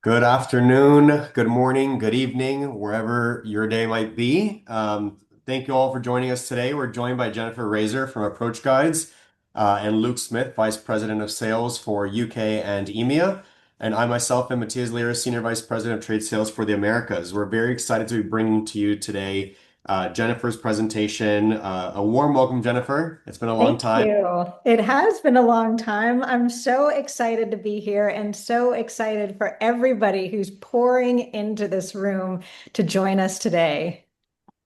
Good afternoon, good morning, good evening, wherever your day might be. Thank you all for joining us today. We're joined by Jennifer Raezer from Approach Guides and Luke Smith, Vice President of Sales for UK and EMEA. And I myself am Matias Lira, Senior Vice President of Trade Sales for the Americas. We're very excited to be bringing to you today Jennifer's presentation. A warm welcome, Jennifer. It's been a long Thank time. you. It has been a long time. I'm so excited to be here and so excited for everybody who's pouring into this room to join us today.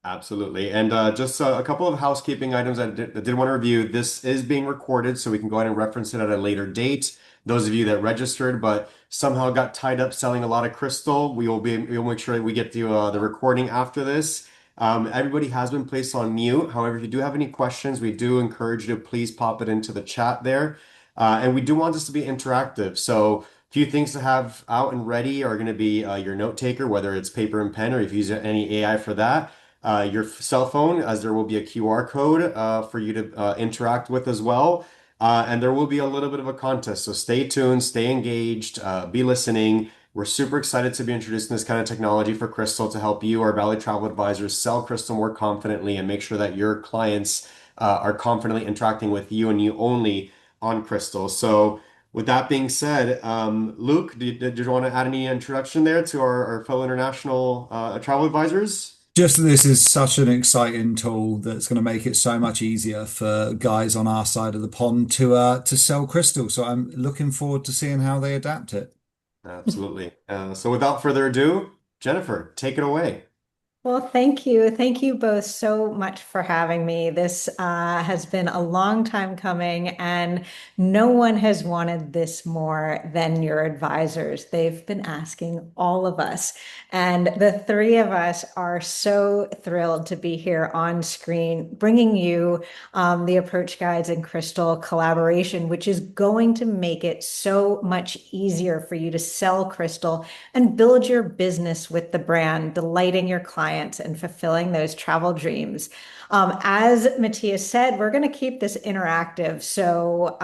Absolutely. And just a couple of housekeeping items I did want to review. This is being recorded, so we can go ahead and reference it at a later date. Those of you that registered but somehow got tied up selling a lot of crystal, we'll make sure that we get the recording after this. Everybody has been placed on mute. However, if you do have any questions, we do encourage you to please pop it into the chat there. And we do want this to be interactive. So a few things to have out and ready are going to be your note taker, whether it's paper and pen or if you use any AI for that, your cell phone, as there will be a QR code for you to interact with as well. And there will be a little bit of a contest. So stay tuned, stay engaged, be listening. We're super excited to be introducing this kind of technology for Crystal to help you, our Valley Travel Advisors, sell Crystal more confidently and make sure that your clients are confidently interacting with you and you only on Crystal. So, with that being said, Luke, did you want to add any introduction there to our fellow international travel advisors? Just that this is such an exciting tool that's going to make it so much easier for guys on our side of the pond to sell crystal. So I'm looking forward to seeing how they adapt it. Absolutely. So without further ado, Jennifer, take it away. Well, thank you. Thank you both so much for having me. This has been a long time coming, and no one has wanted this more than your advisors. They've been asking all of us, and the three of us are so thrilled to be here on screen, bringing you the Approach Guides and Crystal collaboration, which is going to make it so much easier for you to sell Crystal and build your business with the brand, delighting your clients and fulfilling those travel dreams. As Matias said, we're going to keep this interactive. So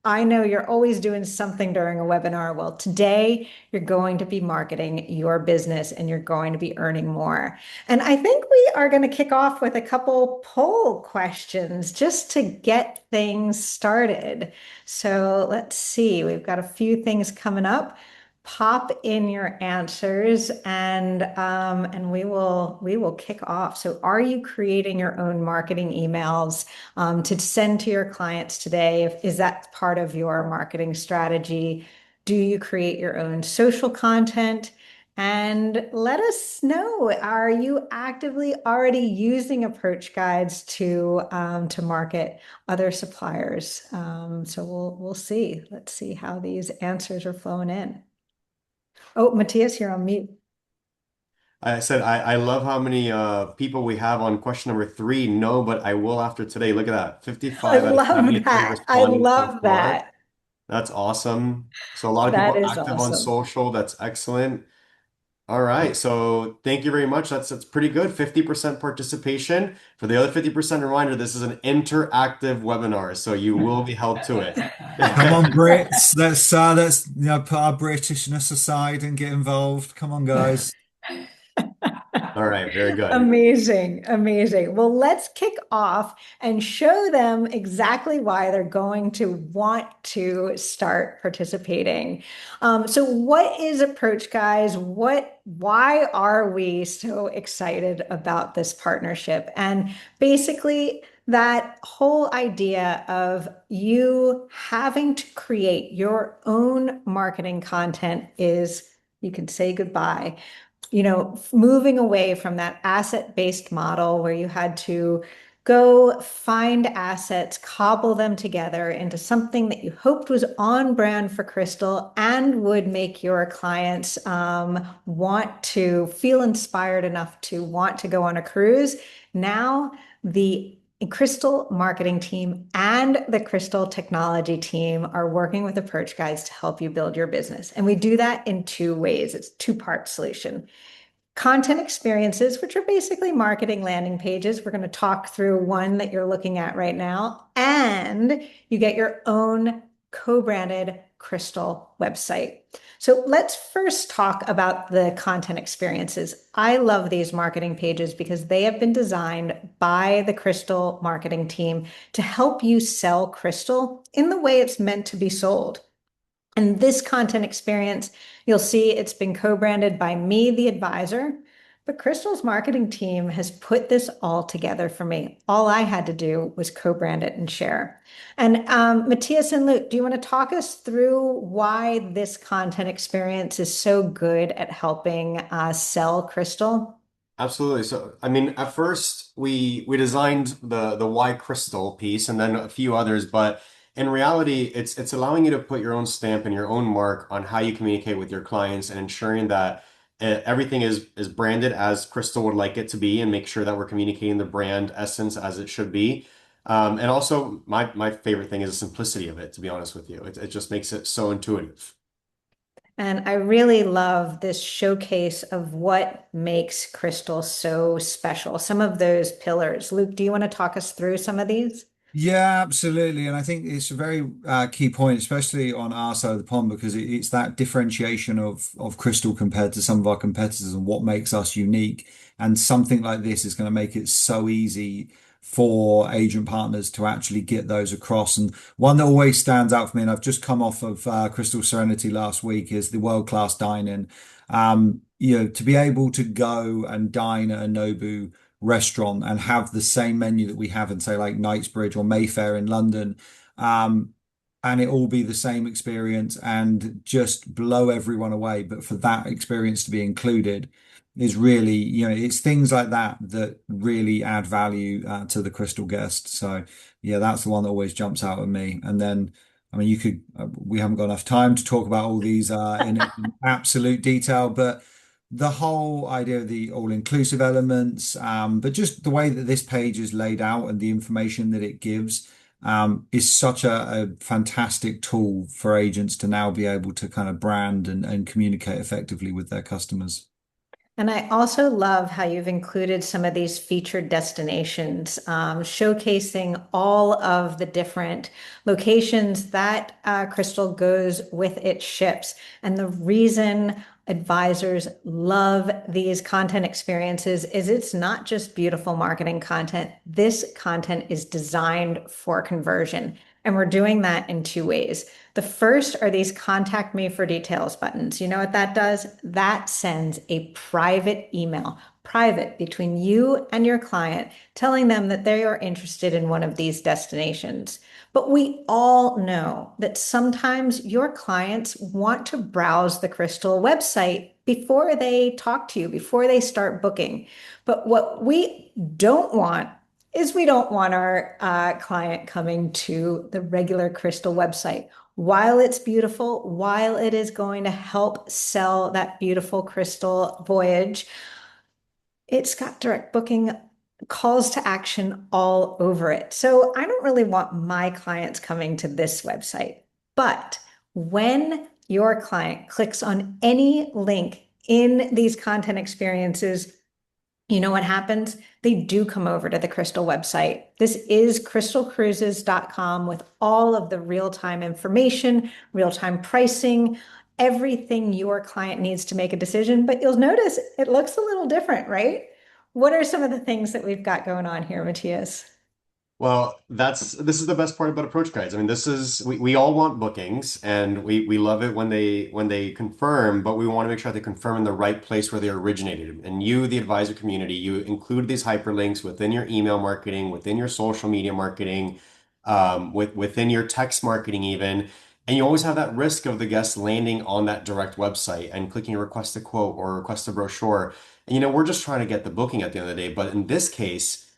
I know you're always doing something during a webinar. Well, today you're going to be marketing your business and you're going to be earning more. And I think we are going to kick off with a couple poll questions just to get things started. So let's see, we've got a few things coming up. Pop in your answers and we will kick off. So are you creating your own marketing emails to send to your clients today? Is that part of your marketing strategy? Do you create your own social content? And let us know, are you actively already using approach guides to market other suppliers? So we'll see. Let's see how these answers are flowing in. Oh, Matthias, you're on mute. I said I love how many people we have on question number three. No, but I will after today. Look at that. I 55 out of love 73 that. I responding so love far. that. That's awesome. So a lot of That people is active on awesome. social. That's excellent. All right. So thank you very much. That's pretty good. 50% participation. For the other 50% reminder, this is an interactive webinar, so you will be held to it. Come on, Brits. Let's put our Britishness aside and get involved. Come on, guys. All right, very good. Amazing, amazing. Well, let's kick off and show them exactly why they're going to want to start participating. So what is Approach Guys? Why are we so excited about this partnership? And basically, that whole idea of you having to create your own marketing content is, you can say goodbye, moving away from that asset-based model where you had to go find assets, cobble them together into something that you hoped was on brand for Crystal and would make your clients want to feel inspired enough to want to go on a cruise. Now, the Crystal marketing team and the Crystal technology team are working with Approach Guides to help you build your business. And we do that in two ways. It's a two-part solution. Content experiences, which are basically marketing landing pages. We're going to talk through one that you're looking at right now. And you get your own co-branded Crystal website. So let's first talk about the content experiences. I love these marketing pages because they have been designed by the Crystal marketing team to help you sell Crystal in the way it's meant to be sold. And this content experience, you'll see it's been co-branded by me, the advisor, but Crystal's marketing team has put this all together for me. All I had to do was co-brand it and share. And Matias and Luke, do you want to talk us through why this content experience is so good at helping sell Crystal? Absolutely. So, I mean, at first we designed the why crystal piece and then a few others, but in reality, it's allowing you to put your own stamp and your own mark on how you communicate with your clients and ensuring that everything is branded as Crystal would like it to be and make sure that we're communicating the brand essence as it should be. And also, my favorite thing is the simplicity of it, to be honest with you. It just makes it so intuitive. And I really love this showcase of what makes Crystal so special. Some of those pillars. Luke, do you want to talk us through some of these? Yeah, absolutely. And I think it's a very key point, especially on our side of the pond, because it's that differentiation of Crystal compared to some of our competitors and what makes us unique. And something like this is going to make it so easy for agent partners to actually get those across. And one that always stands out for me, and I've just come off of Crystal Serenity last week, is the world-class dining. To be able to go and dine at a Nobu restaurant and have the same menu that we have in, say, like Knightsbridge or Mayfair in London, um, and it all be the same experience and just blow everyone away. But for that experience to be included is really, it's things like that that really add value to the Crystal guest. So yeah, that's the one that always jumps out at me. And then, I mean, we haven't got enough time to talk about all these in absolute detail, but the whole idea of the all-inclusive elements, but just the way that this page is laid out and the information that it gives, is such a fantastic tool for agents to now be able to kind of brand and communicate effectively with their customers. And I also love how you've included some of these featured destinations, showcasing all of the different locations that Crystal goes with its ships. And the reason advisors love these content experiences is it's not just beautiful marketing content. This content is designed for conversion. And we're doing that in two ways. The first are these contact me for details buttons. You know what that does? That sends a private email, private between you and your client, telling them that they are interested in one of these destinations. But we all know that sometimes your clients want to browse the Crystal website before they talk to you, before they start booking. But what we don't want is we don't want our client coming to the regular Crystal website. While it's beautiful, while it is going to help sell that beautiful Crystal voyage, it's got direct booking calls to action all over it. So I don't really want my clients coming to this website. But when your client clicks on any link in these content experiences, you know what happens? They do come over to the Crystal website. This is crystalcruises.com with all of the real-time information, real-time pricing, everything your client needs to make a decision. But you'll notice it looks a little different, right? What are some of the things that we've got going on here, Matthias? Well, this is the best part about approach guides. I mean, this is we all want bookings and we love it when they confirm, but we want to make sure they confirm in the right place where they originated. And you, the advisor community, you include these hyperlinks within your email marketing, within your social media marketing, within your text marketing even. And you always have that risk of the guest landing on that direct website and clicking request a quote or request a brochure. And we're just trying to get the booking at the end of the day. But in this case,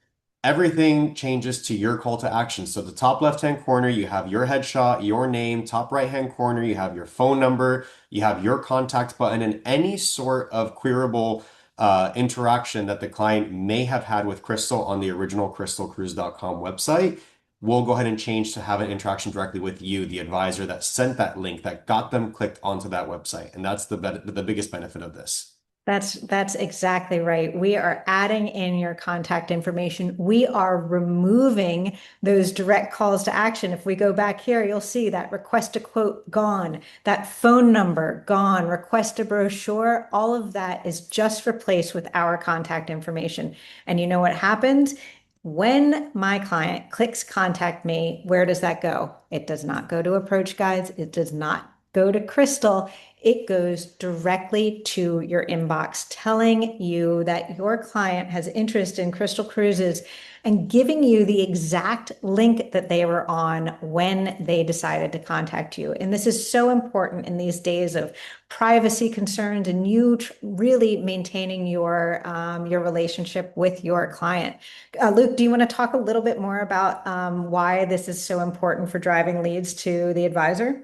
everything changes to your call to action. So the top left-hand corner, you have your headshot, your name, top right-hand corner, you have your phone number, you have your contact button, and any sort of queryable interaction that the client may have had with Crystal on the original crystalcruise.com website. We'll go ahead and change to have an interaction directly with you, the advisor that sent that link that got them clicked onto that website. And that's the biggest benefit of this. That's exactly right. We are adding in your contact information. We are removing those direct calls to action. If we go back here, you'll see that request a quote gone, that phone number gone, request a brochure. All of that is just replaced with our contact information. And you know what happens? When my client clicks contact me, where does that go? It does not go to approach guides. It does not go to Crystal. It goes directly to your inbox, telling you that your client has interest in Crystal Cruises and giving you the exact link that they were on when they decided to contact you. And this is so important in these days of privacy concerns and you really maintaining your relationship with your client. Luke, do you want to talk a little bit more about why this is so important for driving leads to the advisor?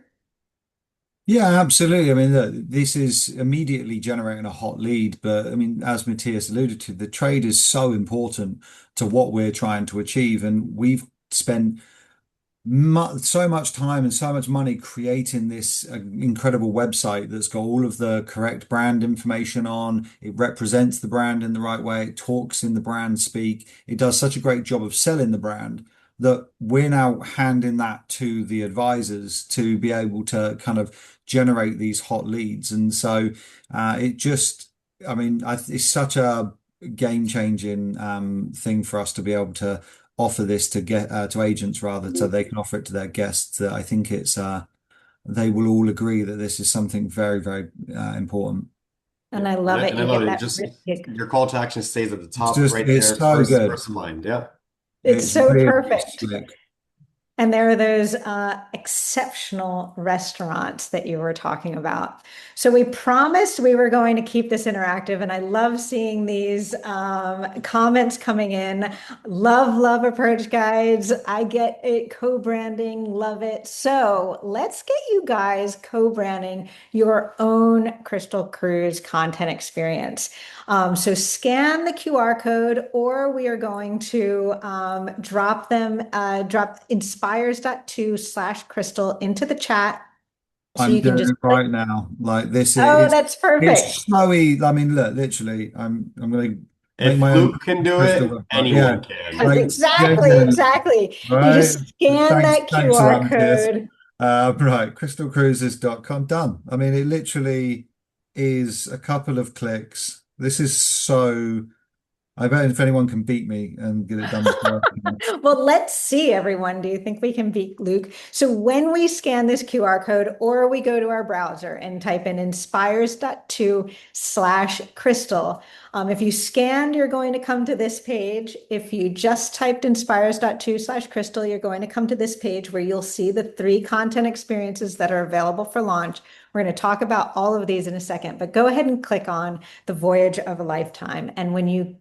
Yeah, absolutely. I mean, look, this is immediately generating a hot lead, but I mean, as Matthias alluded to, the trade is so important to what we're trying to achieve, and we've spent mu so much time and so much money creating this incredible website that's got all of the correct brand information on. It represents the brand in the right way. It talks in the brand speak. It does such a great job of selling the brand that we're now handing that to the advisors to be able to kind of generate these hot leads. And so it just, I mean, it's such a game-changing thing for us to be able to offer this to get to agents rather, so they can offer it to their guests. I think it's they will all agree that this is something very, very important. And Yeah. I And love I, it. and I You love get it. It that. just your call to action stays at the It's top just right it's there. It's so good. first in mind. Yeah. It's It's so really perfect. slick. And there are those exceptional restaurants that you were talking about. So we promised we were going to keep this interactive, and I love seeing these comments coming in. Love, love approach guides. I get it. Co-branding, love it. So let's get you guys co-branding your own Crystal Cruise content experience. So scan the QR code, or we are going to drop inspires.to/crystal into the chat. So I'm you can doing just it click. right now. Like this Oh, is that's perfect. it's so easy. I mean, look, literally, I'm gonna make If my own Luke can do crystal it, website. Yeah, anyone can. like Exactly, genuinely, exactly. You right? just scan Thanks, that thanks for QR that, Matthias. code. Right, crystalcruises.com, done. I mean, it literally is a couple of clicks. This is so. I bet if anyone can beat me and get it done before. Well, let's see, everyone. Do you think we can beat Luke? So when we scan this QR code or we go to our browser and type in inspires.to/crystal, if you scanned, you're going to come to this page. If you just typed inspires.to/crystal, you're going to come to this page where you'll see the 3 content experiences that are available for launch. We're going to talk about all of these in a second, but go ahead and click on the Voyage of a Lifetime. And when you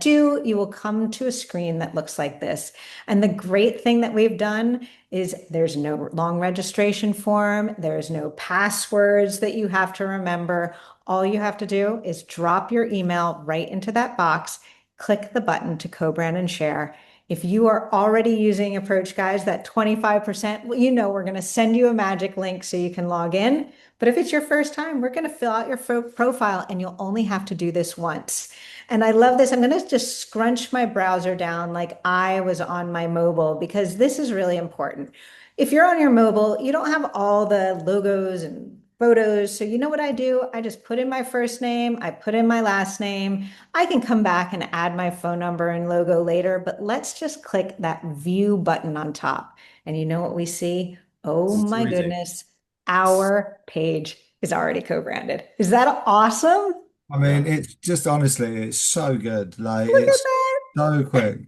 you will come to a screen that looks like this. And the great thing that we've done is there's no long registration form, there's no passwords that you have to remember. All you have to do is drop your email right into that box, click the button to co-brand and share. If you are already using Approach Guys, that 25%, well, you know we're going to send you a magic link so you can log in. But if it's your first time, we're going to fill out your profile and you'll only have to do this once. And I love this. I'm going to just scrunch my browser down like I was on my mobile because this is really important. If you're on your mobile, you don't have all the logos and photos. So you know what I do? I just put in my first name, I put in my last name. I can come back and add my phone number and logo later, but let's just click that view button on top. And you know what we see? Oh This is my too easy. goodness, our page is already co-branded. Is that awesome? I Yeah. mean, it's just honestly, it's so good. Like Look at it's that. so quick.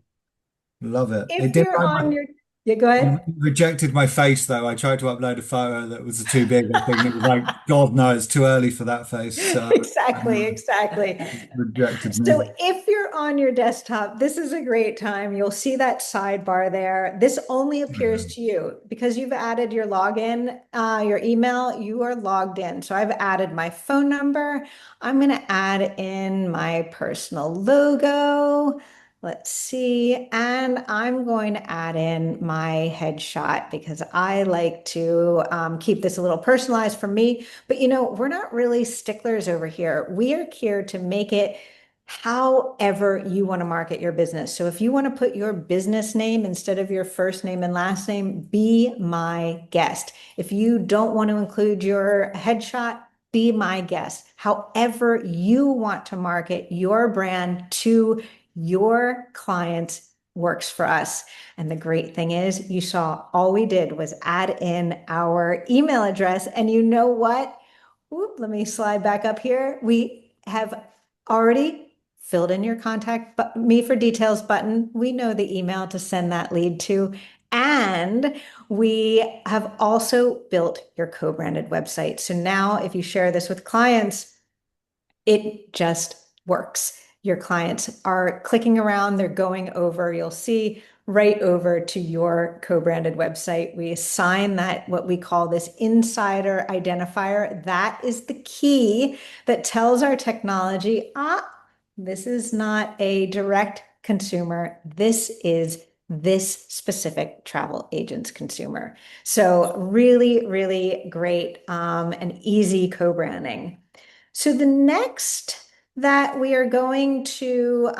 Love it. It If did you're like on my your, yeah, go it ahead. rejected my face though. I tried to upload a photo that was too big, I think. It was like, God no, it's too early for that face. So Exactly, exactly. it rejected me. So if you're on your desktop, this is a great time. You'll see that sidebar there. This only appears to you because you've added your login, your email, you are logged in. So I've added my phone number. I'm going to add in my personal logo. Let's see. And I'm going to add in my headshot because I like to keep this a little personalized for me. But we're not really sticklers over here. We are here to make it however you want to market your business. So if you want to put your business name instead of your first name and last name, be my guest. If you don't want to include your headshot, be my guest. However you want to market your brand to your clients works for us. And the great thing is, you saw all we did was add in our email address. And you know what? Oop, let me slide back up here. We have already filled in your contact me for details button. We know the email to send that lead to. And we have also built your co-branded website. So now if you share this with clients, it just works. Your clients are clicking around, they're going over, you'll see right over to your co-branded website. We assign that what we call this insider identifier. That is the key that tells our technology, this is not a direct consumer. This is this specific travel agent's consumer. So really, really great and easy co-branding. So the next that we are going to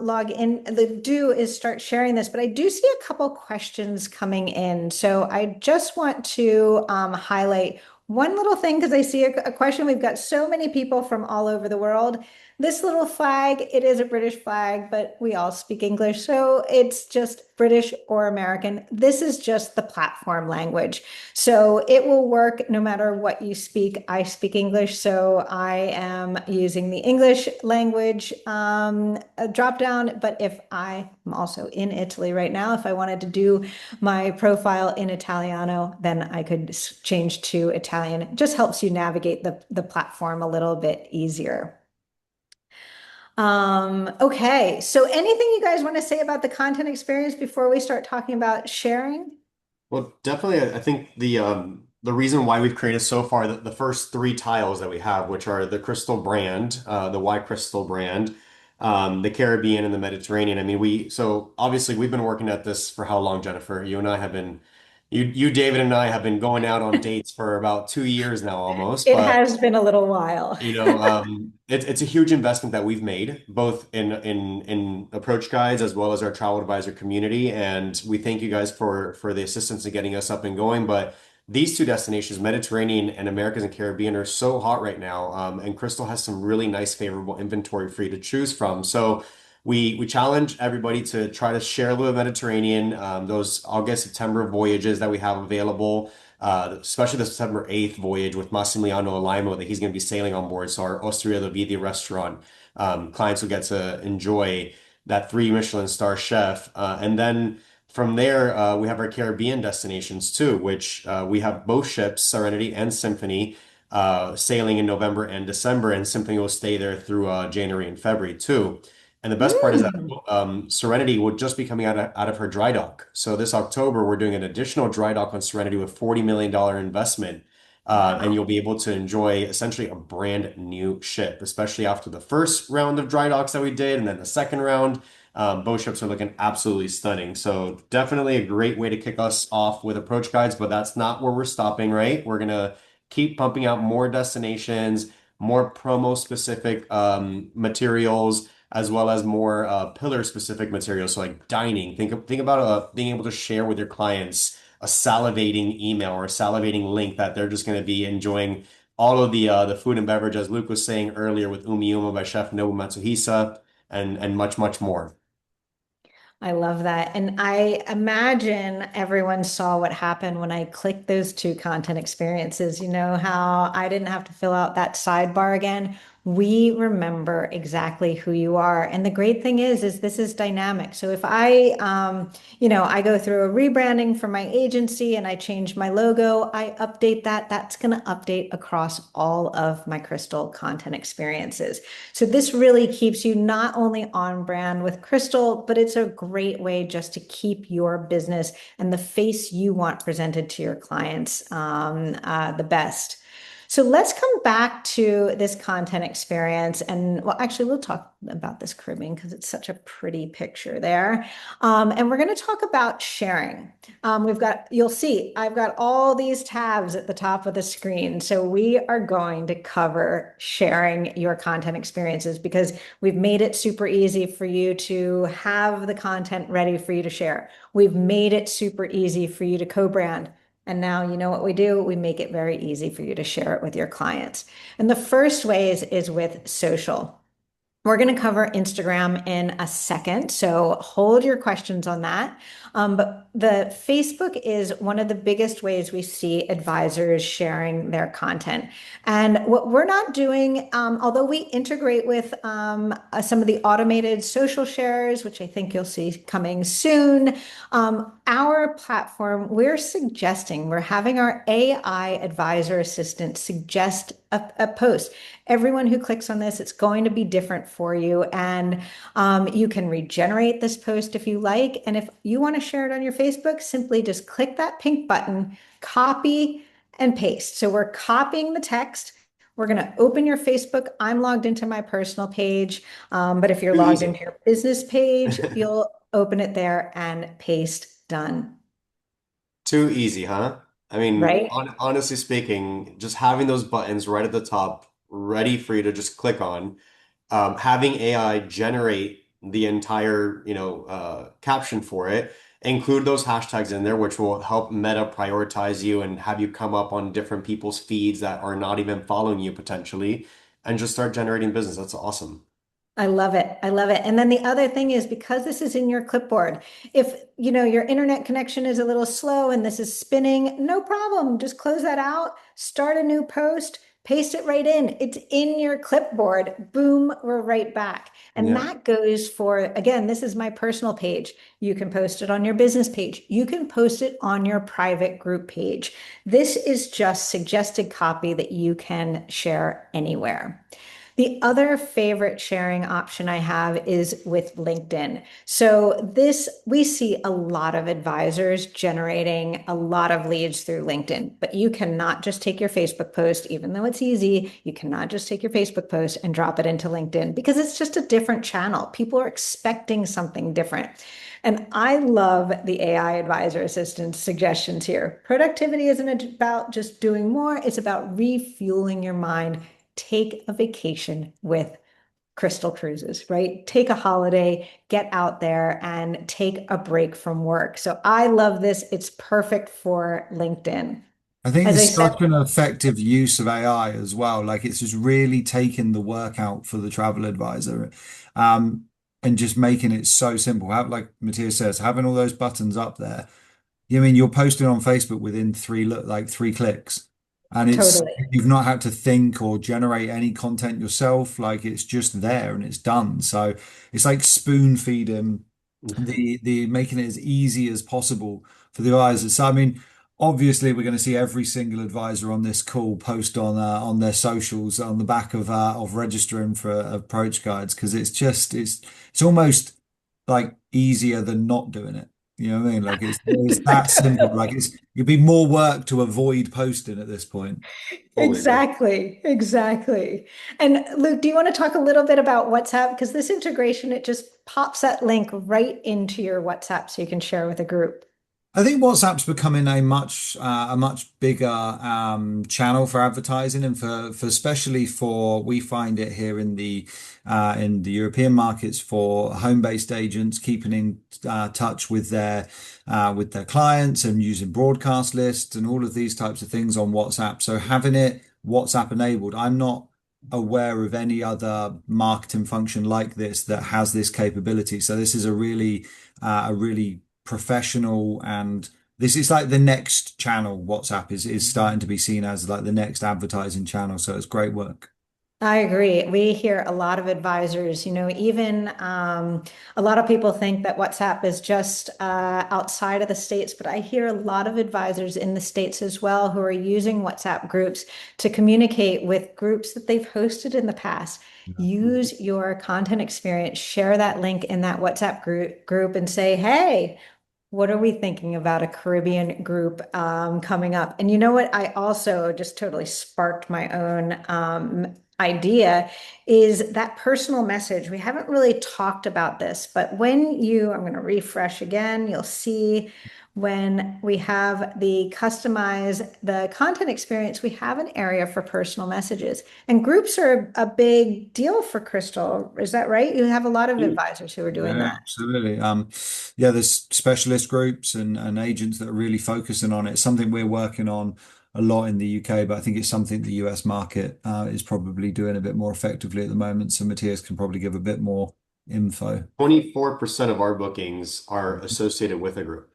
log in, do is start sharing this, but I do see a couple questions coming in. So I just want to highlight one little thing because I see a question. We've got so many people from all over the world. This little flag, it is a British flag, but we all speak English, so it's just British or American. This is just the platform language. So it will work no matter what you speak. I speak English, so I am using the English language drop down. But if I am also in Italy right now, if I wanted to do my profile in Italiano, then I could change to Italian. It just helps you navigate the platform a little bit easier. Okay, so anything you guys want to say about the content experience before we start talking about sharing? Well, definitely, I think the reason why we've created so far the first three tiles that we have, which are the Crystal brand, the Y Crystal brand, the Caribbean and the Mediterranean. I mean, so obviously we've been working at this for how long, Jennifer? You and I have been, David and I have been going out on dates for about 2 years now almost, It but has been a little while. it's a huge investment that we've made, both in approach guides as well as our travel advisor community, and we thank you guys for the assistance in getting us up and going. But these two destinations, Mediterranean and Americas and Caribbean, are so hot right now, and Crystal has some really nice, favorable inventory for you to choose from. So we challenge everybody to try to share a little Mediterranean, those August, September voyages that we have available, especially the September 8th voyage with Massimiliano Alaimo that he's going to be sailing on board. So our Osteria da Vidi restaurant, clients will get to enjoy that three Michelin star chef. And then from there, we have our Caribbean destinations too, which we have both ships, Serenity and Symphony, sailing in November and December, and Symphony will stay there through January and February too. And the best part is that Mm. Serenity will just be coming out of her dry dock. So this October, we're doing an additional dry dock on Serenity with $40 million investment. And you'll Wow. be able to enjoy essentially a brand new ship, especially after the first round of dry docks that we did, and then the second round. Both ships are looking absolutely stunning. So definitely a great way to kick us off with approach guides, but that's not where we're stopping, right? We're gonna keep pumping out more destinations, more promo specific materials, as well as more pillar specific materials. So like dining, think about being able to share with your clients a salivating email or a salivating link that they're just going to be enjoying all of the food and beverage, as Luke was saying earlier, with Umi Uma by Chef Nobu Matsuhisa, and much more. I love that. And I imagine everyone saw what happened when I clicked those two content experiences. You know how I didn't have to fill out that sidebar again. We remember exactly who you are. And the great thing is this is dynamic. So if I go through a rebranding for my agency and I change my logo, I update that. That's going to update across all of my Crystal content experiences. So this really keeps you not only on brand with Crystal, but it's a great way just to keep your business and the face you want presented to your clients the best. So let's come back to this content experience. And well, actually, we'll talk about this cribbing because it's such a pretty picture there. And we're going to talk about sharing. You'll see, I've got all these tabs at the top of the screen. So we are going to cover sharing your content experiences because we've made it super easy for you to have the content ready for you to share. We've made it super easy for you to co-brand. And now you know what we do? We make it very easy for you to share it with your clients. And the first way is with social. We're going to cover Instagram in a second, so hold your questions on that. But the Facebook is one of the biggest ways we see advisors sharing their content. And what we're not doing, although we integrate with some of the automated social shares, which I think you'll see coming soon, our platform, we're having our AI advisor assistant suggest a post. Everyone who clicks on this, it's going to be different for you. And you can regenerate this post if you like. And if you want to share it on your Facebook, simply just click that pink button, copy and paste. So we're copying the text. We're going to open your Facebook. I'm logged into my personal page. But if you're Too logged easy. into your business page, you'll open it there and paste done. Too easy, huh? I mean, Right? honestly speaking, just having those buttons right at the top, ready for you to just click on, having AI generate the entire, caption for it, include those hashtags in there, which will help Meta prioritize you and have you come up on different people's feeds that are not even following you potentially, and just start generating business. That's awesome. I love it. I love it. And then the other thing is because this is in your clipboard, if your internet connection is a little slow and this is spinning, no problem. Just close that out, start a new post, paste it right in. It's in your clipboard. Boom, we're right back. And Yeah. that goes for, again, this is my personal page. You can post it on your business page. You can post it on your private group page. This is just suggested copy that you can share anywhere. The other favorite sharing option I have is with LinkedIn. So this, we see a lot of advisors generating a lot of leads through LinkedIn, but you cannot just take your Facebook post, even though it's easy, you cannot just take your Facebook post and drop it into LinkedIn because it's just a different channel. People are expecting something different. And I love the AI advisor assistant suggestions here. Productivity isn't about just doing more, it's about refueling your mind. Take a vacation with Crystal Cruises, right? Take a holiday, get out there and take a break from work. So I love this. It's perfect for LinkedIn. I think As I it's said, such an effective use of AI as well. Like it's just really taking the work out for the travel advisor, um, and just making it so simple. Have, like Matias says, having all those buttons up there. You mean you're posting on Facebook within three clicks, and it's totally. you've not had to think or generate any content yourself. Like it's just there and it's done. So it's like spoon feeding the making it as easy as possible for the advisors. So I mean, obviously we're going to see every single advisor on this call post on their socials on the back of registering for approach guides because it's almost like easier than not doing it. You know what I mean? Like it's that simple. Like it'd be more work to avoid posting at this point. Totally agree. Exactly, exactly. And Luke, do you want to talk a little bit about WhatsApp? Because this integration, it just pops that link right into your WhatsApp so you can share with a group. I think WhatsApp's becoming a much bigger channel for advertising and for especially for we find it here in the European markets for home-based agents keeping in touch with their clients and using broadcast lists and all of these types of things on WhatsApp. So having it WhatsApp enabled, I'm not aware of any other marketing function like this that has this capability. So this is a really professional and this is like the next channel. WhatsApp is starting to be seen as like the next advertising channel. So it's great work. I agree. We hear a lot of advisors, even a lot of people think that WhatsApp is just outside of the States, but I hear a lot of advisors in the States as well who are using WhatsApp groups to communicate with groups that they've hosted in the past. Use your content experience, share that link in that WhatsApp group and say, hey, What are we thinking about a Caribbean group coming up? And you know what? I also just totally sparked my own idea is that personal message. We haven't really talked about this, but I'm going to refresh again, you'll see when we have the content experience, we have an area for personal messages. And groups are a big deal for Crystal. Is that right? You have a lot of advisors who are doing Yeah, that. absolutely. Yeah, there's specialist groups and agents that are really focusing on it. It's something we're working on a lot in the UK, but I think it's something the US market is probably doing a bit more effectively at the moment. So Matthias can probably give a bit more info. 24% of our bookings are associated with a group.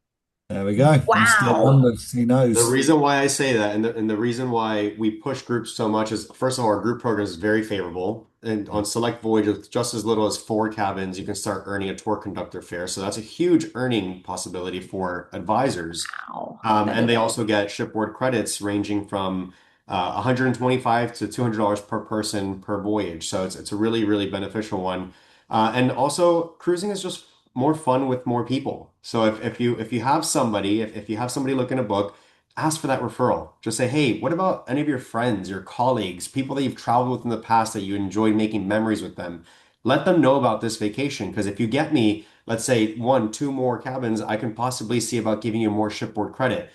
There we go. He's still Wow. numbers. He The knows. reason why I say that and the reason why we push groups so much is, first of all, our group program is very favorable. And on select voyages, with just as little as 4 cabins, you can start earning a tour conductor fare. So that's a huge earning possibility for advisors. Wow. And they also get shipboard credits ranging from 125 to $200 per person per voyage. So it's a really, really beneficial one. And also, cruising is just more fun with more people. So if you have somebody, if you have somebody looking to book, ask for that referral. Just say, hey, what about any of your friends, your colleagues, people that you've traveled with in the past that you enjoyed making memories with them? Let them know about this vacation. Because if you get me, let's say 1, 2 more cabins, I can possibly see about giving you more shipboard credit,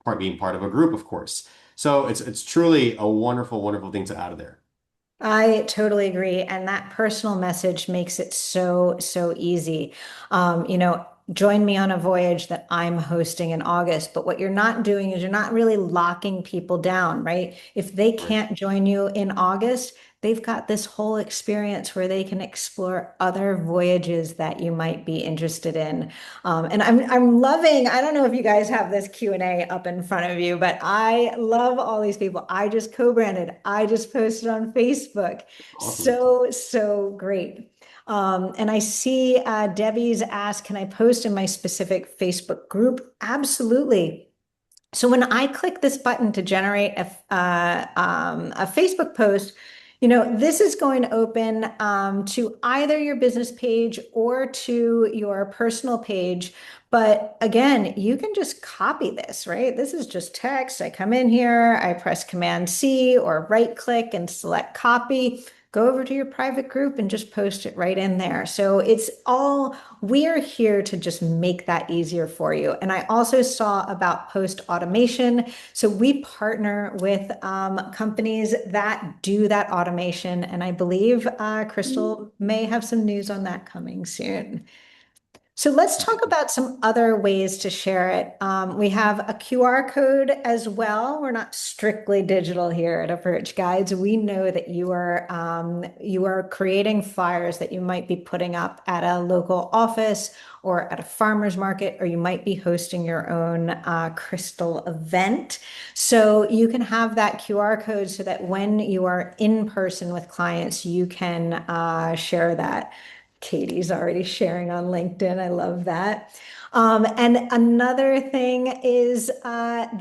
part being part of a group, of course. So it's truly a wonderful, wonderful thing to add there. I totally agree. And that personal message makes it so, so easy. Join me on a voyage that I'm hosting in August. But what you're not doing is you're not really locking people down, right? If they Right. can't join you in August, they've got this whole experience where they can explore other voyages that you might be interested in. And I'm loving, I don't know if you guys have this Q&A up in front of you, but I love all these people. I just co-branded, I just posted on Facebook. Awesome. So, so great. And I see Debbie's asked, can I post in my specific Facebook group? Absolutely. So when I click this button to generate a Facebook post, this is going to open to either your business page or to your personal page. But again, you can just copy this, right? This is just text. I come in here, I press Command C or right click and select copy. Go over to your private group and just post it right in there. So we are here to just make that easier for you. And I also saw about post automation. So we partner with companies that do that automation. And I believe Crystal may have some news on that coming soon. So let's talk about some other ways to share it. We have a QR code as well. We're not strictly digital here at Approach Guides. We know that you are creating flyers that you might be putting up at a local office or at a farmer's market, or you might be hosting your own crystal event. So you can have that QR code so that when you are in person with clients, you can share that. Katie's already sharing on LinkedIn. I love that. And another thing is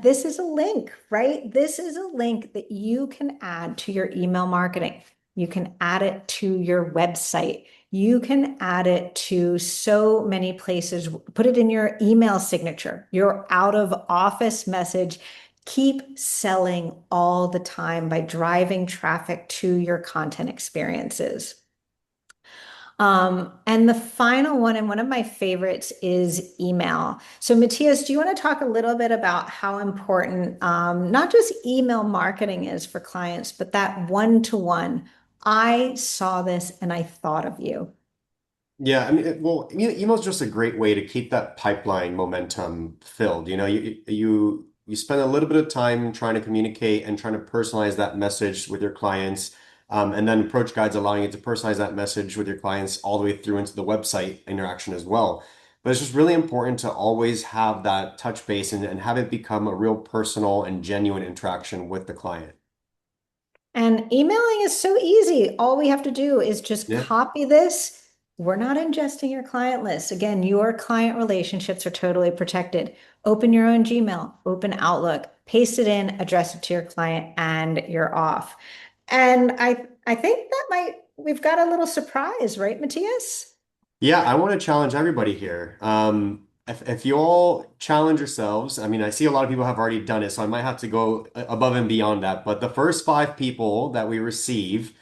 this is a link, right? This is a link that you can add to your email marketing. You can add it to your website. You can add it to so many places. Put it in your email signature, your out of office message. Keep selling all the time by driving traffic to your content experiences. And the final one, and one of my favorites, is email. So, Matthias, do you want to talk a little bit about how important not just email marketing is for clients, but that one-to-one? I saw this and I thought of you. Yeah, I mean, email is just a great way to keep that pipeline momentum filled. You spend a little bit of time trying to communicate and trying to personalize that message with your clients, and then approach guides allowing you to personalize that message with your clients all the way through into the website interaction as well. But it's just really important to always have that touch base and have it become a real personal and genuine interaction with the client. And emailing is so easy. All we have to do is just Yeah. copy this. We're not ingesting your client list. Again, your client relationships are totally protected. Open your own Gmail, open Outlook, paste it in, address it to your client, and you're off. And I think we've got a little surprise, right, Matthias? Yeah, I want to challenge everybody here. if you all challenge yourselves, I mean, I see a lot of people have already done it, so I might have to go above and beyond that. But the first five people that we receive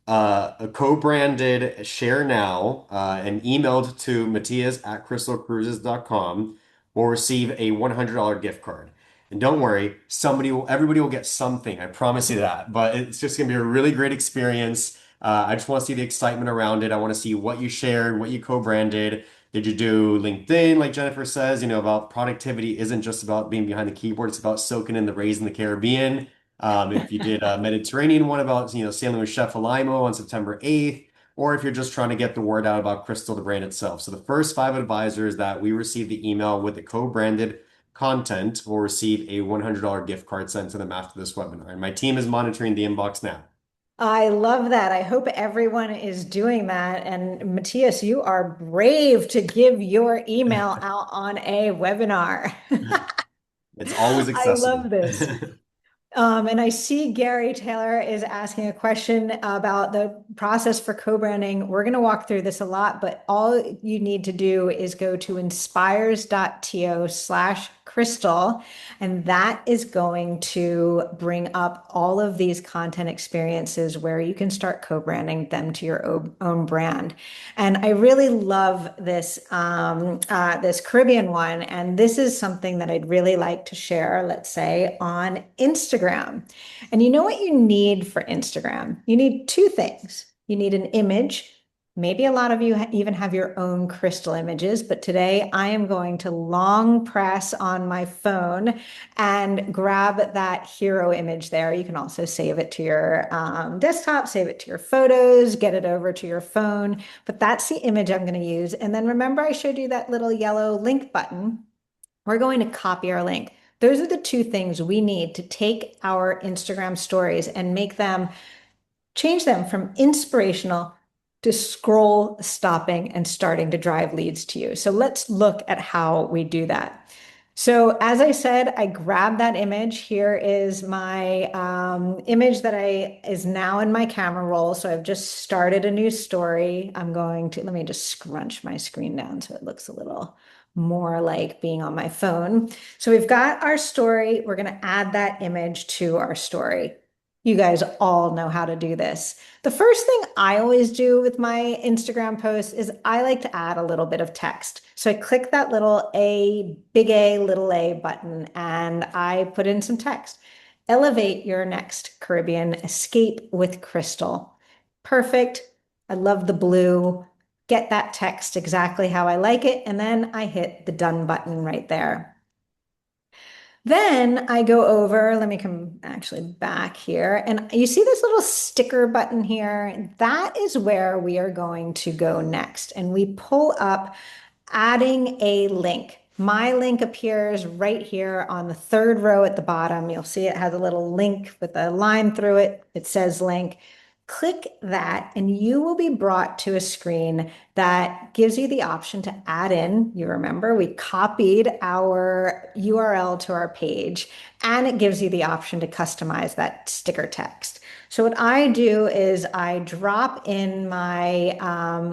a co-branded share now and emailed to Matias at crystalcruises.com will receive a $100 gift card. And don't worry, everybody will get something. I promise you that. But it's just going to be a really great experience. I just want to see the excitement around it. I want to see what you shared, what you co-branded. Did you do LinkedIn, like Jennifer says, about productivity isn't just about being behind the keyboard. It's about soaking in the rays in the Caribbean. If you did a Mediterranean one about, sailing with Chef Alimo on September 8th, or if you're just trying to get the word out about Crystal, the brand itself. So the first five advisors that we receive the email with the co-branded content will receive a $100 gift card sent to them after this webinar. And my team is monitoring the inbox now. I love that. I hope everyone is doing that. And Matthias, you are brave to give your email out on a webinar. It's always I love accessible. this. And I see Gary Taylor is asking a question about the process for co-branding. We're going to walk through this a lot, but all you need to do is go to inspires.to/crystal, and that is going to bring up all of these content experiences where you can start co-branding them to your own brand. And I really love this Caribbean one, and this is something that I'd really like to share, let's say, on Instagram. And you know what you need for Instagram? You need two things. You need an image. Maybe a lot of you even have your own crystal images, but today I am going to long press on my phone and grab that hero image there. You can also save it to your desktop, save it to your photos, get it over to your phone. But that's the image I'm going to use. And then remember I showed you that little yellow link button. We're going to copy our link. Those are the two things we need to take our Instagram stories and change them from inspirational to scroll stopping and starting to drive leads to you. So let's look at how we do that. So as I said, I grabbed that image. Here is my image that is now in my camera roll. So I've just started a new story. Let me just scrunch my screen down so it looks a little more like being on my phone. So we've got our story. We're going to add that image to our story. You guys all know how to do this. The first thing I always do with my Instagram posts is I like to add a little bit of text. So I click that little big A, little a button, and I put in some text. Elevate your next Caribbean escape with Crystal. Perfect. I love the blue. Get that text exactly how I like it. And then I hit the done button right there. Then I go over, let me come actually back here, and you see this little sticker button here? That is where we are going to go next. And we pull up adding a link. My link appears right here on the third row at the bottom. You'll see it has a little link with a line through it. It says link. Click that and you will be brought to a screen that gives you the option to add in. You remember we copied our URL to our page, and it gives you the option to customize that sticker text. So what I do is I drop in my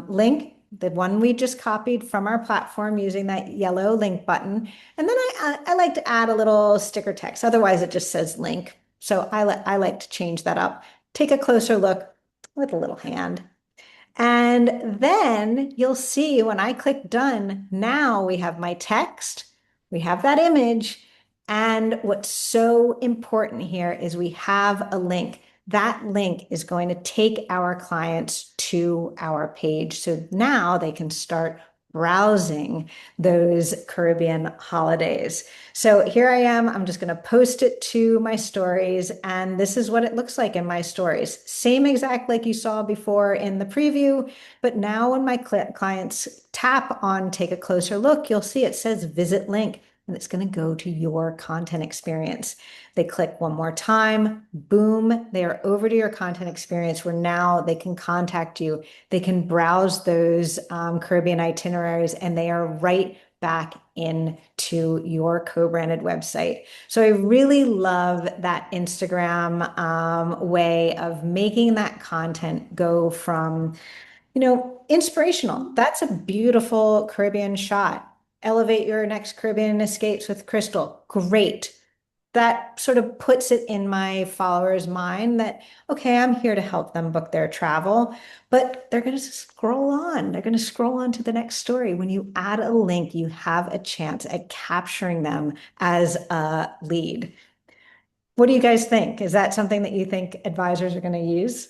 link, the one we just copied from our platform using that yellow link button. And then I like to add a little sticker text. Otherwise, it just says link. So I like to change that up. Take a closer look with a little hand. And then you'll see when I click done, now we have my text, we have that image, and what's so important here is we have a link. That link is going to take our clients to our page. So now they can start browsing those Caribbean holidays. So here I am. I'm just going to post it to my stories. And this is what it looks like in my stories. Same exact like you saw before in the preview. But now when my clients tap on take a closer look, you'll see it says visit link. And it's going to go to your content experience. They click one more time, boom, they are over to your content experience where now they can contact you. They can browse those Caribbean itineraries and they are right back into your co-branded website. So I really love that Instagram way of making that content go from, inspirational. That's a beautiful Caribbean shot. elevate your next Caribbean escapes with Crystal. Great. That sort of puts it in my followers' mind that, okay, I'm here to help them book their travel, but they're going to scroll on. They're going to scroll on to the next story. When you add a link, you have a chance at capturing them as a lead. What do you guys think? Is that something that you think advisors are going to use?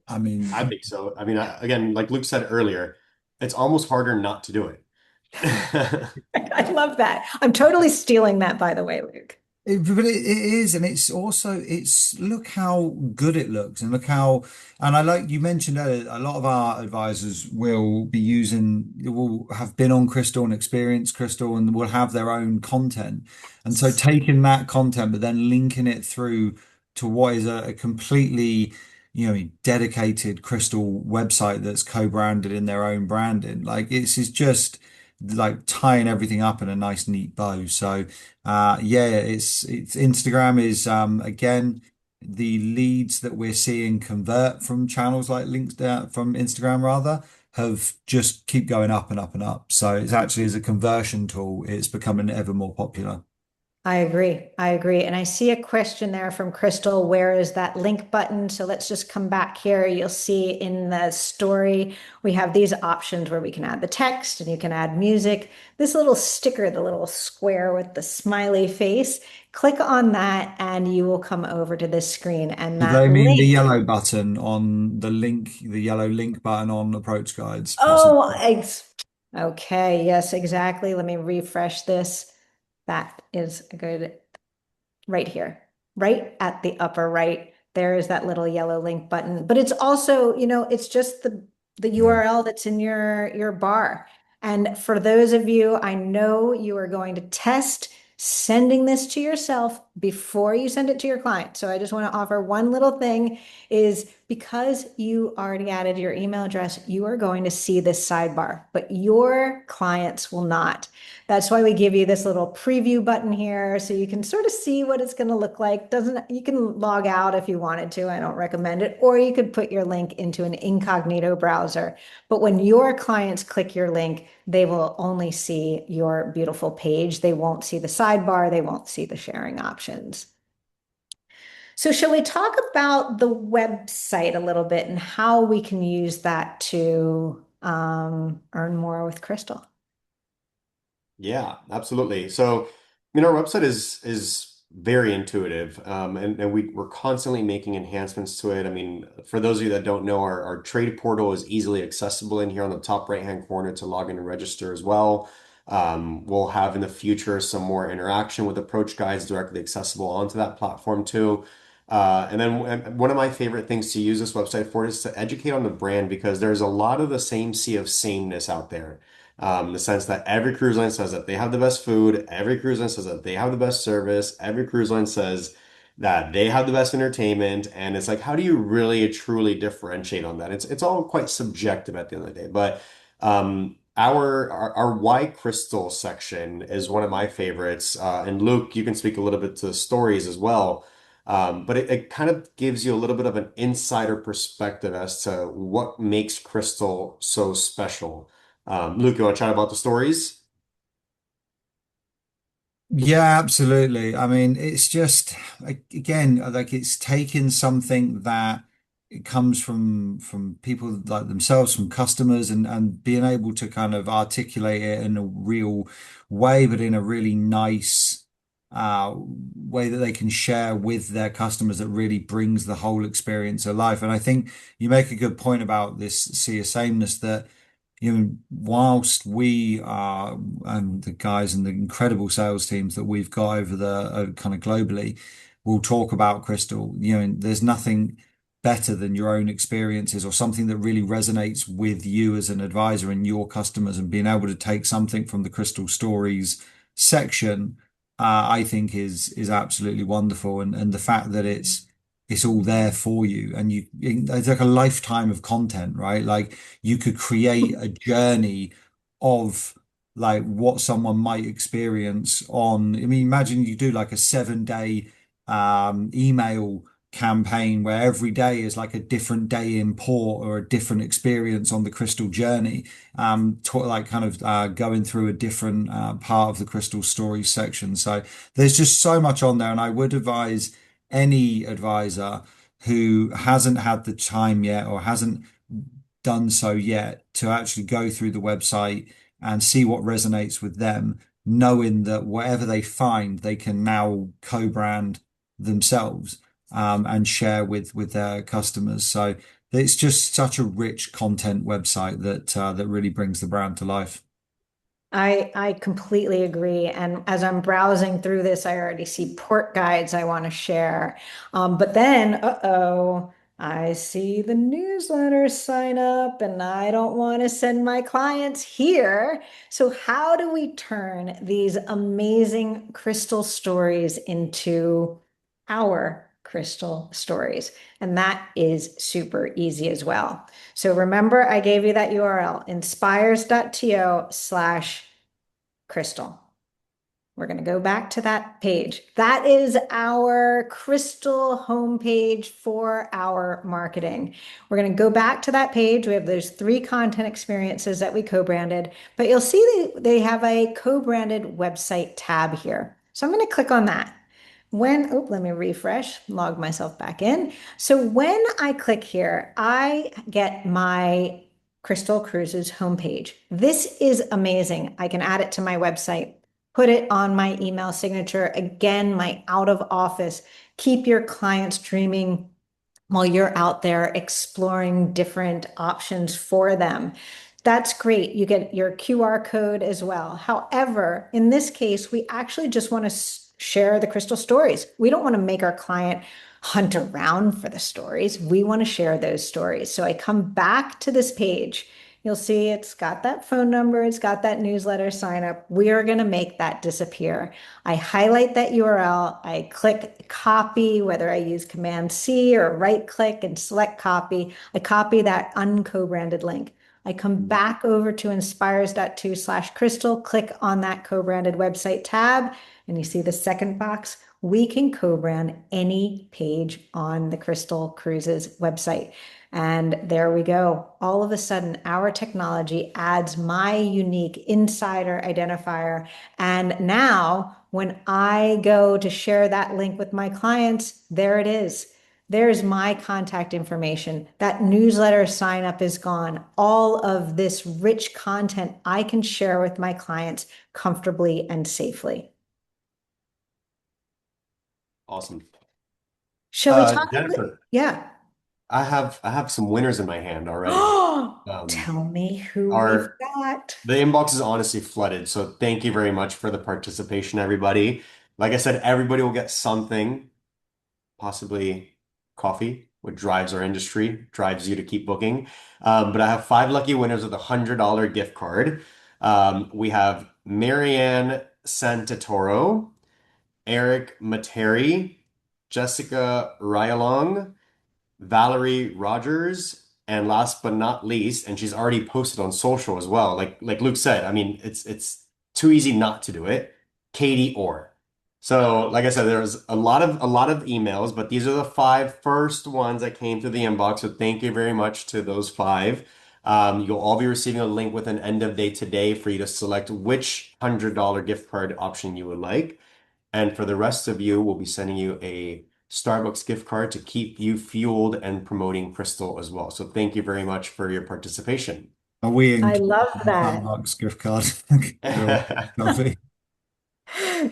I I mean, think so. I mean, again, like Luke said earlier, it's almost harder not to do it. I love that. I'm totally stealing that, by the way, Luke. But it is, and it's also it's look how good it looks, and look how, and I like you mentioned earlier, a lot of our advisors will have been on Crystal and experienced Crystal, and will have their own content, and so taking that content, but then linking it through to what is a completely, dedicated Crystal website that's co-branded in their own branding, like it's just like tying everything up in a nice neat bow. So. Yeah, it's Instagram is again the leads that we're seeing convert from channels like links from Instagram rather have just keep going up and up and up. So it's actually as a conversion tool, it's becoming ever more popular. I agree. I agree. And I see a question there from Crystal. Where is that link button? So let's just come back here. You'll see in the story, we have these options where we can add the text and you can add music. This little sticker, the little square with the smiley face, click on that and you will come over to this screen. And Do they that mean the link. yellow button on the link, the yellow link button on approach guides, possibly? Oh, okay. Yes, exactly. Let me refresh this. That is a good right here, right at the upper right. There is that little yellow link button, but it's also, it's just the Yeah. URL that's in your bar. And for those of you, I know you are going to test sending this to yourself before you send it to your client. So I just want to offer one little thing is because you already added your email address, you are going to see this sidebar, but your clients will not. That's why we give you this little preview button here so you can sort of see what it's going to look like. Doesn't you can log out if you wanted to. I don't recommend it. Or you could put your link into an incognito browser. But when your clients click your link, they will only see your beautiful page. They won't see the sidebar. They won't see the sharing options. So shall we talk about the website a little bit and how we can use that to earn more with Crystal? Yeah, absolutely. So, our website is very intuitive, and we're constantly making enhancements to it. I mean, for those of you that don't know, our trade portal is easily accessible in here on the top right-hand corner to log in and register as well. We'll have in the future some more interaction with approach guides directly accessible onto that platform too. And then one of my favorite things to use this website for is to educate on the brand because there's a lot of the same sea of sameness out there. In the sense that every cruise line says that they have the best food, every cruise line says that they have the best service, every cruise line says that they have the best entertainment, and it's like, how do you really truly differentiate on that? It's all quite subjective at the end of the day, but our Why Crystal section is one of my favorites, and Luke, you can speak a little bit to the stories as well. But it kind of gives you a little bit of an insider perspective as to what makes Crystal so special. Luke, you want to chat about the stories? Yeah, absolutely. I mean, it's just again, like it's taking something that it comes from people like themselves, from customers, and being able to kind of articulate it in a real way, but in a really nice way that they can share with their customers that really brings the whole experience alive. And I think you make a good point about this sea of sameness that whilst we are and the guys and the incredible sales teams that we've got over the kind of globally will talk about Crystal, there's nothing better than your own experiences or something that really resonates with you as an advisor and your customers and being able to take something from the Crystal Stories section, I think is absolutely wonderful. And the fact that it's all there for you and it's like a lifetime of content, right? Like you could create a journey of like what someone might experience on, I mean, imagine you do like a 7 day email campaign where every day is like a different day in port or a different experience on the crystal journey, like kind of going through a different part of the crystal stories section. So there's just so much on there, and I would advise any advisor who hasn't had the time yet or hasn't done so yet to actually go through the website and see what resonates with them, knowing that whatever they find, they can now co-brand themselves and share with their customers. So it's just such a rich content website that really brings the brand to life. I completely agree. And as I'm browsing through this, I already see port guides I want to share. But then, uh-oh, I see the newsletter sign up and I don't want to send my clients here. So how do we turn these amazing crystal stories into our crystal stories? And that is super easy as well. So remember, I gave you that URL, inspires.to/crystal. We're going to go back to that page. That is our crystal homepage for our marketing. We're going to go back to that page. We have those 3 content experiences that we co-branded, but you'll see they have a co-branded website tab here. So I'm going to click on that. Let me refresh, log myself back in. So when I click here, I get my Crystal Cruises homepage. This is amazing. I can add it to my website, put it on my email signature. Again, my out of office. Keep your clients dreaming while you're out there exploring different options for them. That's great. You get your QR code as well. However, in this case, we actually just want to share the crystal stories. We don't want to make our client hunt around for the stories. We want to share those stories. So I come back to this page. You'll see it's got that phone number, it's got that newsletter sign up. We are going to make that disappear. I highlight that URL, I click copy, whether I use Command C or right click and select copy. I copy that unco-branded link. I come back over to inspires.to/crystal, click on that co-branded website tab, and you see the second box. We can co-brand any page on the Crystal Cruises website. And there we go. All of a sudden, our technology adds my unique insider identifier. And now, when I go to share that link with my clients, there it is. There's my contact information. That newsletter sign up is gone. All of this rich content I can share with my clients comfortably and safely. Awesome. Shall we talk a little? Jennifer, Yeah. I have some winners in my hand already. Oh, Um, tell me who we've our got. The inbox is honestly flooded, so thank you very much for the participation, everybody. Like I said, everybody will get something, possibly coffee, what drives our industry, drives you to keep booking. But I have 5 lucky winners with $100 gift card. We have Marianne Santatoro, Eric Materi, Jessica Ryalong, Valerie Rogers, and last but not least, and she's already posted on social as well. Like Luke said, I mean, it's too easy not to do it. Katie Orr. So, like I said, there's a lot of emails, but these are the 5 first ones that came through the inbox. So thank you very much to those 5. You'll all be receiving a link with an end of day today for you to select which $100 gift card option you would like. And for the rest of you, we'll be sending you a Starbucks gift card to keep you fueled and promoting Crystal as well. So thank you very much for your participation. Are we in I love that. Starbucks gift card? Cool. Coffee.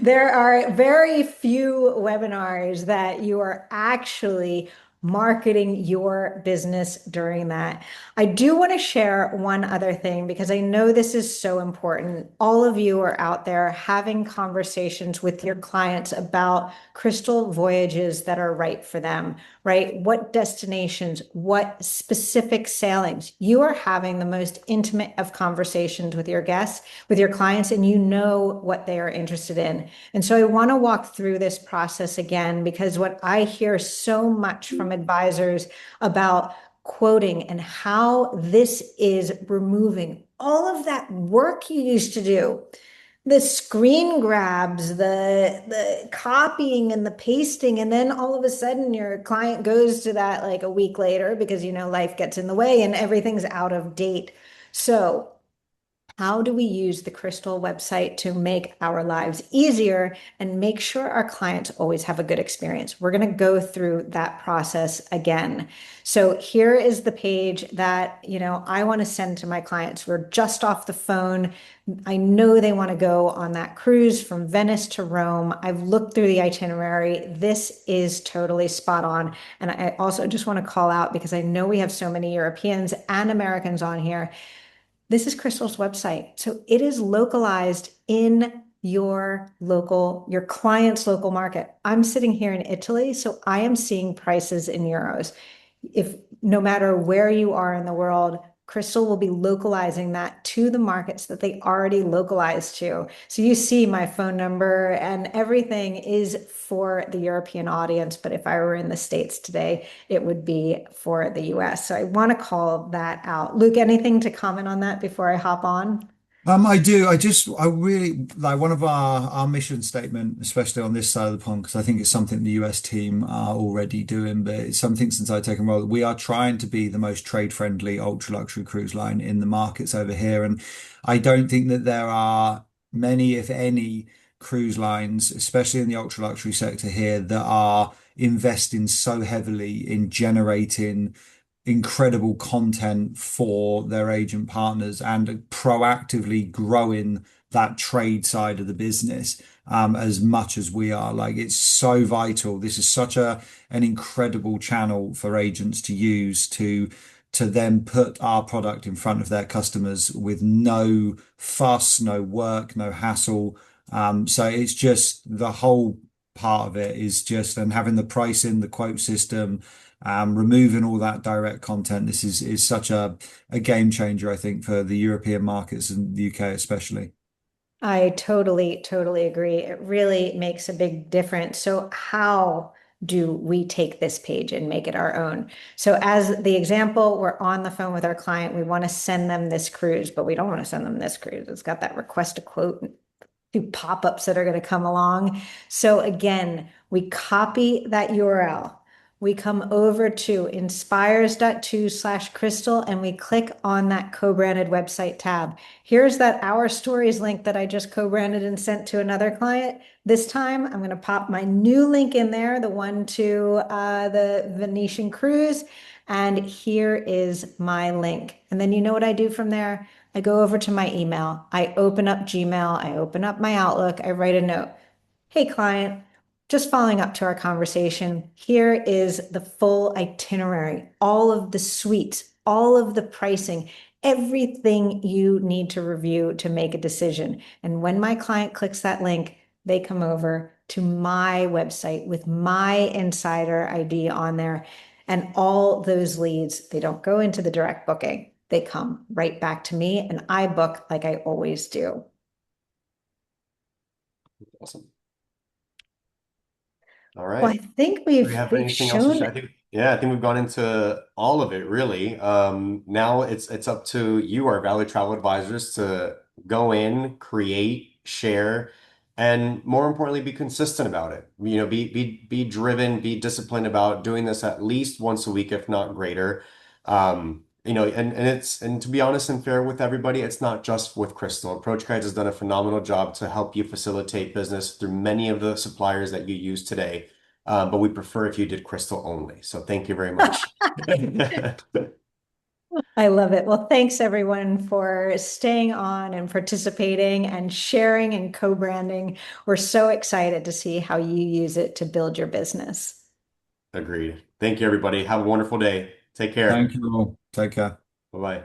There are very few webinars that you are actually marketing your business during that. I do want to share one other thing because I know this is so important. All of you are out there having conversations with your clients about crystal voyages that are right for them, right? What destinations, what specific sailings. You are having the most intimate of conversations with your guests, with your clients, and you know what they are interested in. And so I want to walk through this process again because what I hear so much from advisors about quoting and how this is removing all of that work you used to do. the screen grabs, the copying and the pasting, and then all of a sudden your client goes to that like a week later because life gets in the way and everything's out of date. So how do we use the Crystal website to make our lives easier and make sure our clients always have a good experience? We're going to go through that process again. So here is the page that, I want to send to my clients. We're just off the phone. I know they want to go on that cruise from Venice to Rome. I've looked through the itinerary. This is totally spot on. And I also just want to call out because I know we have so many Europeans and Americans on here. This is Crystal's website. So it is localized in your client's local market. I'm sitting here in Italy, so I am seeing prices in euros. If no matter where you are in the world, Crystal will be localizing that to the markets that they already localized to. So you see my phone number and everything is for the European audience. But if I were in the States today, it would be for the US. So I want to call that out. Luke, anything to comment on that before I hop on? I do. I really like one of our mission statement, especially on this side of the pond, because I think it's something the US team are already doing, but it's something since I've taken role. We are trying to be the most trade-friendly ultra luxury cruise line in the markets over here. And I don't think that there are many, if any, cruise lines, especially in the ultra luxury sector here, that are investing so heavily in generating incredible content for their agent partners and proactively growing that trade side of the business as much as we are. Like it's so vital. This is such an incredible channel for agents to use to then put our product in front of their customers with no fuss, no work, no hassle. So it's just the whole part of it is just and having the pricing, the quote system, removing all that direct content. This is such a game changer, I think, for the European markets and the UK especially. I totally, totally agree. It really makes a big difference. So, how do we take this page and make it our own? So, as the example, we're on the phone with our client. We want to send them this cruise, but we don't want to send them this cruise. It's got that request a quote few pop-ups that are going to come along. So again, we copy that URL. We come over to inspires.to/crystal and we click on that co-branded website tab. Here's that Our Stories link that I just co-branded and sent to another client. This time I'm going to pop my new link in there, the one to the Venetian cruise. And here is my link. And then you know what I do from there? I go over to my email. I open up Gmail. I open up my Outlook. I write a note. Hey, client, just following up to our conversation. Here is the full itinerary, all of the suites, all of the pricing, everything you need to review to make a decision. And when my client clicks that link, they come over to my website with my insider ID on there. And all those leads, they don't go into the direct booking. They come right back to me and I book like I always do. Awesome. All Well, right. I think Do we have we've anything else to share? shown. I think we've gone into all of it really. Now it's up to you, our Valley Travel Advisors, to go in, create, share, and more importantly, be consistent about it. Be driven, be disciplined about doing this at least once a week, if not greater. And to be honest and fair with everybody, it's not just with Crystal. Approach Guides has done a phenomenal job to help you facilitate business through many of the suppliers that you use today. But we prefer if you did crystal only. So thank you very much. I love it. Well, thanks everyone for staying on and participating and sharing and co-branding. We're so excited to see how you use it to build your business. Agreed. Thank you, everybody. Have a wonderful day. Take care. Thank you all. Take care. Bye bye.